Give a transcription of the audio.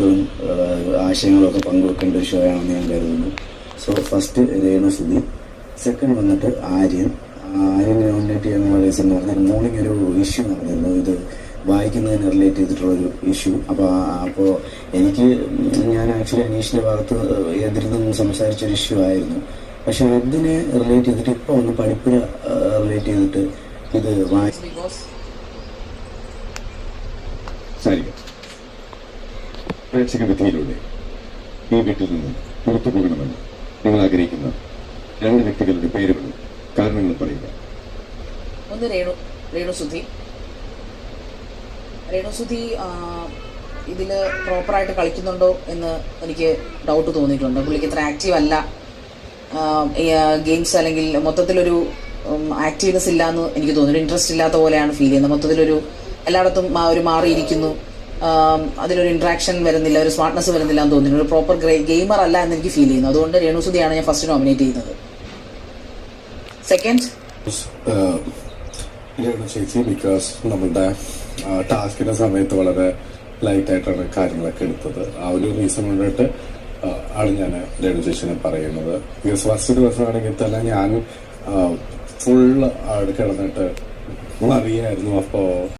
തോട്ട്സുകളും ആശയങ്ങളും ഒക്കെ പങ്കുവെക്കേണ്ട ഒരു ഷോ ആണെന്ന് ഞാൻ കരുതുന്നു. സോ ഫസ്റ്റ് രേണുസുതി, സെക്കൻഡ് വന്നിട്ട് ആര്യനെ നോമിനേറ്റ് ചെയ്യാനുള്ള റീസൺ എന്ന് പറഞ്ഞാൽ മോർണിംഗ് ഒരു ഇഷ്യൂ നടന്നിരുന്നു, ഇത് വായിക്കുന്നതിന് റിലേറ്റ് ചെയ്തിട്ടുള്ളൊരു ഇഷ്യൂ. അപ്പോൾ എനിക്ക് ഞാൻ ആക്ച്വലി അനീഷിൻ്റെ ഭാഗത്ത് എതിർന്നും സംസാരിച്ചൊരു ഇഷ്യൂ ആയിരുന്നു. പക്ഷെ അതിനെ റിലേറ്റ് ചെയ്തിട്ട് ഇപ്പോൾ ഒന്ന് പഠിപ്പിനെ റിലേറ്റ് ചെയ്തിട്ട് ഇത് പ്രേക്ഷക വിധിയിലൂടെ ഈ വീട്ടിൽ നിന്ന് പുറത്തു പോകണമെന്ന് നിങ്ങൾ ആഗ്രഹിക്കുന്ന 2 വ്യക്തികളുടെ പേരുകളും കാരണങ്ങളും പറയുക. ഒന്ന് രേണുസുതി ഇതിൽ പ്രോപ്പറായിട്ട് കളിക്കുന്നുണ്ടോ എന്ന് എനിക്ക് ഡൗട്ട് തോന്നിയിട്ടുണ്ട്. പുള്ളിക്ക് ഇത്ര ആക്റ്റീവ് അല്ല, ഗെയിംസ് അല്ലെങ്കിൽ മൊത്തത്തിലൊരു ആക്റ്റീവ്നെസ് ഇല്ല എന്ന് എനിക്ക് തോന്നുന്നു. ഇൻട്രസ്റ്റ് ഇല്ലാത്ത പോലെയാണ് ഫീൽ ചെയ്യുന്നത്. മൊത്തത്തിലൊരു എല്ലായിടത്തും ഒരു മാറിയിരിക്കുന്നു, അതിലൊരു ഇന്ററാക്ഷൻ വരുന്നില്ല, ഒരു സ്മാർട്ട്നെസ് വരുന്നില്ല എന്ന് തോന്നുന്നു. ഒരു പ്രോപ്പർ ഗെയിമർ അല്ല എന്ന് എനിക്ക് ഫീൽ ചെയ്യുന്നു. അതുകൊണ്ട് രേണുസുതിയാണ് ഞാൻ ഫസ്റ്റ് നോമിനേറ്റ് ചെയ്യുന്നത്. സെക്കൻഡ് ചേച്ചി, ബിക്കോസ് നമ്മളുടെ ടാസ്കിന്റെ സമയത്ത് വളരെ ലൈറ്റ് ആയിട്ടാണ് കാര്യങ്ങളൊക്കെ എടുത്തത്. ആ ഒരു റീസൺ കൊണ്ടിട്ട് ആണ് ഞാൻ രേണു ചേച്ചിനെ പറയുന്നത്. ബിക്കോസ് ഫസ്റ്റ് ദിവസമാണെങ്കിൽ തന്നെ ഞാൻ ഫുൾ കിടന്നിട്ട് അറിയായിരുന്നു. അപ്പോൾ